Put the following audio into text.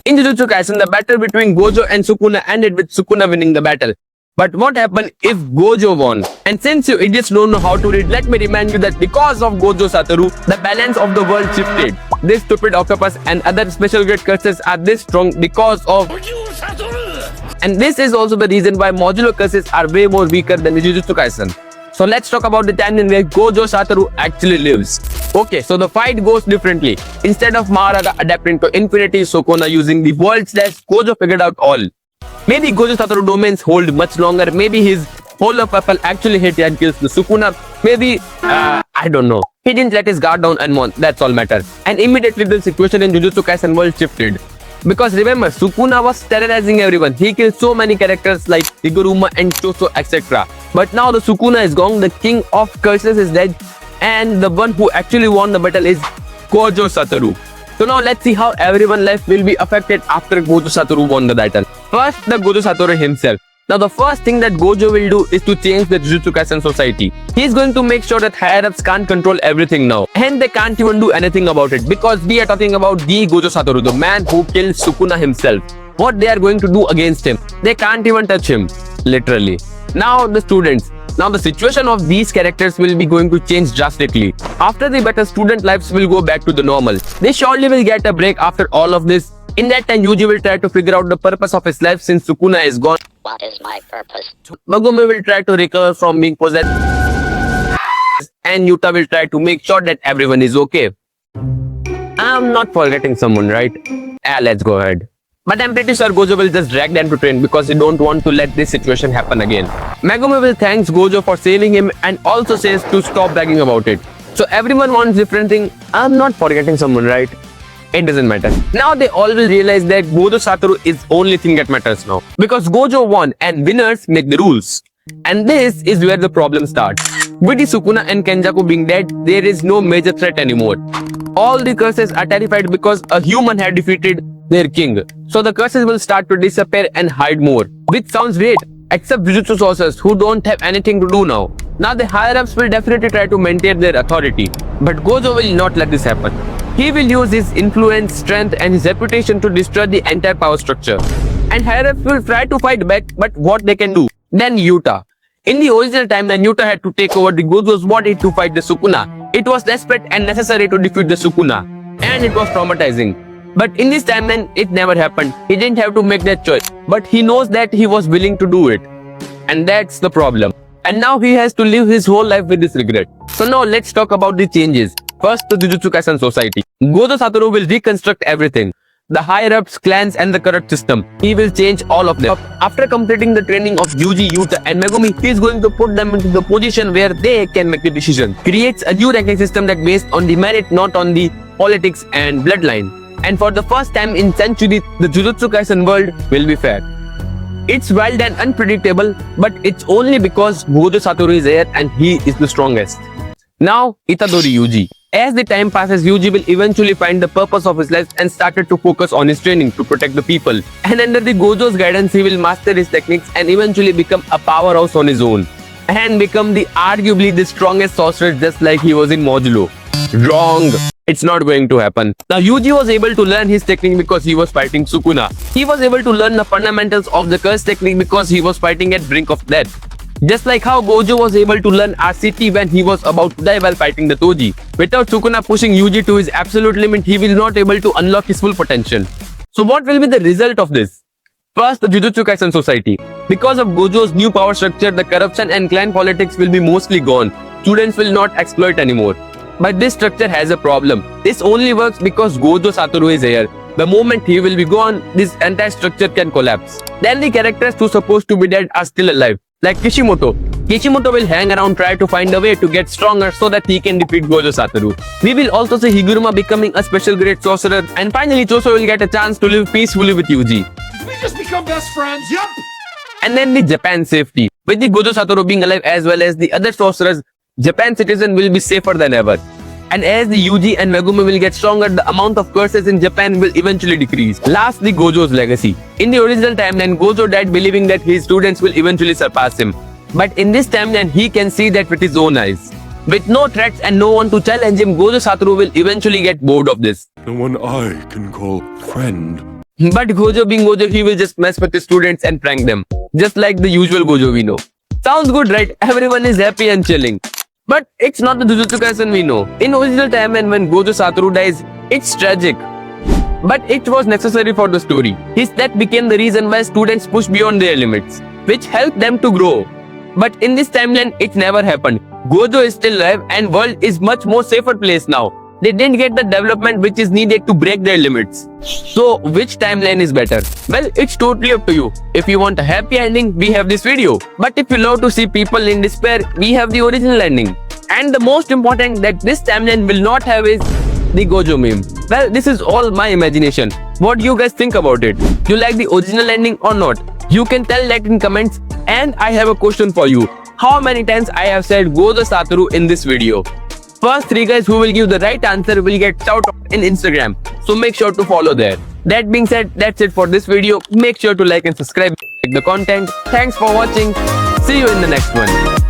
In Jujutsu Kaisen, the battle between Gojo and Sukuna ended with Sukuna winning the battle. But what happened if Gojo won? And since you idiots don't know how to read, let me remind you that because of Gojo Satoru, the balance of the world shifted. This stupid octopus and other special grade curses are this strong because of Gojo Satoru. And this is also the reason why modular curses are way more weaker than the Jujutsu Kaisen. So let's talk about the timeline where Gojo Satoru actually lives. Okay, so the fight goes differently. Instead of Maharaga adapting to Infinity Sukuna using the World Slash, Gojo figured out all. Maybe Gojo Satoru domains hold much longer. Maybe his whole of purple actually hit and kills the Sukuna. Maybe, I don't know. He didn't let his guard down and won. That's all matters. And immediately the situation in Jujutsu Kaisen world shifted. Because remember, Sukuna was terrorizing everyone. He killed so many characters like Higuruma and Choso, etc. But now the Sukuna is gone, the king of curses is dead, and the one who actually won the battle is Gojo Satoru. So now let's see how everyone's life will be affected after Gojo Satoru won the battle. First, the Gojo Satoru himself. Now the first thing that Gojo will do is to change the Jujutsu Kaisen society. He is going to make sure that higher-ups can't control everything now. And they can't even do anything about it. Because we are talking about the Gojo Satoru, the man who killed Sukuna himself. What they are going to do against him? They can't even touch him. Literally. Now the students. Now the situation of these characters will be going to change drastically. After the battle, student lives will go back to the normal. They surely will get a break after all of this. In that time, Yuji will try to figure out the purpose of his life since Sukuna is gone. What is my purpose? Megumi will try to recover from being possessed. And Yuta will try to make sure that everyone is okay. I'm not forgetting someone, right? Let's go ahead. But I'm pretty sure Gojo will just drag them to train because they don't want to let this situation happen again. Megumi will thank Gojo for saving him and also says to stop bragging about it. So everyone wants different thing. I'm not forgetting someone, right? It doesn't matter. Now they all will realize that Gojo Satoru is only thing that matters now. Because Gojo won and winners make the rules. And this is where the problem starts. With the Sukuna and Kenjaku being dead, there is no major threat anymore. All the curses are terrified because a human had defeated their king. So the curses will start to disappear and hide more. Which sounds great. Except Jujutsu sorcerers who don't have anything to do now. Now the higher-ups will definitely try to maintain their authority. But Gojo will not let this happen. He will use his influence, strength and his reputation to destroy the entire power structure. And higher-ups will try to fight back, but what they can do? Then Yuta. In the original timeline, Yuta had to take over the Gojo's body to fight the Sukuna. It was desperate and necessary to defeat the Sukuna. And it was traumatizing. But in this timeline, it never happened. He didn't have to make that choice. But he knows that he was willing to do it. And that's the problem. And now he has to live his whole life with this regret. So now let's talk about the changes. First, the Jujutsu Kaisen society. Gojo Satoru will reconstruct everything. The higher-ups, clans and the corrupt system. He will change all of them. After completing the training of Yuji, Yuta and Megumi, he is going to put them into the position where they can make the decision. Creates a new ranking system that based on the merit, not on the politics and bloodline. And for the first time in centuries, the Jujutsu Kaisen world will be fair. It's wild and unpredictable, but it's only because Gojo Satoru is here and he is the strongest. Now, Itadori Yuji. As the time passes, Yuji will eventually find the purpose of his life and started to focus on his training to protect the people. And under the Gojo's guidance, he will master his techniques and eventually become a powerhouse on his own. And become arguably the strongest sorcerer just like he was in Modulo. Wrong. It's not going to happen. Now Yuji was able to learn his technique because he was fighting Sukuna. He was able to learn the fundamentals of the curse technique because he was fighting at brink of death. Just like how Gojo was able to learn RCT when he was about to die while fighting the Toji. Without Sukuna pushing Yuji to his absolute limit, he will not able to unlock his full potential. So what will be the result of this? First, the Jujutsu Kaisen society. Because of Gojo's new power structure, the corruption and clan politics will be mostly gone. Students will not exploit anymore. But this structure has a problem. This only works because Gojo Satoru is here. The moment he will be gone, this entire structure can collapse. Then the characters who are supposed to be dead are still alive. Like Kishimoto. Kishimoto will hang around, try to find a way to get stronger so that he can defeat Gojo Satoru. We will also see Higuruma becoming a special great sorcerer. And finally Choso will get a chance to live peacefully with Yuji. We just become best friends, yup! And then the Japan safety. With the Gojo Satoru being alive as well as the other sorcerers, Japan citizen will be safer than ever. And as the Yuji and Megumi will get stronger, the amount of curses in Japan will eventually decrease. Lastly, Gojo's legacy. In the original timeline, Gojo died believing that his students will eventually surpass him. But in this timeline, he can see that with his own eyes. With no threats and no one to challenge him, Gojo Satoru will eventually get bored of this. No one I can call friend. But Gojo being Gojo, he will just mess with the students and prank them. Just like the usual Gojo we know. Sounds good, right? Everyone is happy and chilling. But it's not the Jujutsu Kaisen we know. In original time and when Gojo Satoru dies, it's tragic. But it was necessary for the story. His death became the reason why students push beyond their limits, which helped them to grow. But in this timeline, it never happened. Gojo is still alive and world is much more safer place now. They didn't get the development which is needed to break their limits. So, which timeline is better? Well, it's totally up to you. If you want a happy ending, we have this video. But if you love to see people in despair, we have the original ending. And the most important that this timeline will not have is the Gojo meme. Well, this is all my imagination. What do you guys think about it? Do you like the original ending or not? You can tell that in comments. And I have a question for you. How many times I have said Gojo Satoru in this video? First 3 guys who will give the right answer will get shout out in Instagram. So make sure to follow there. That being said, that's it for this video. Make sure to like and subscribe, like the content. Thanks for watching. See you in the next one.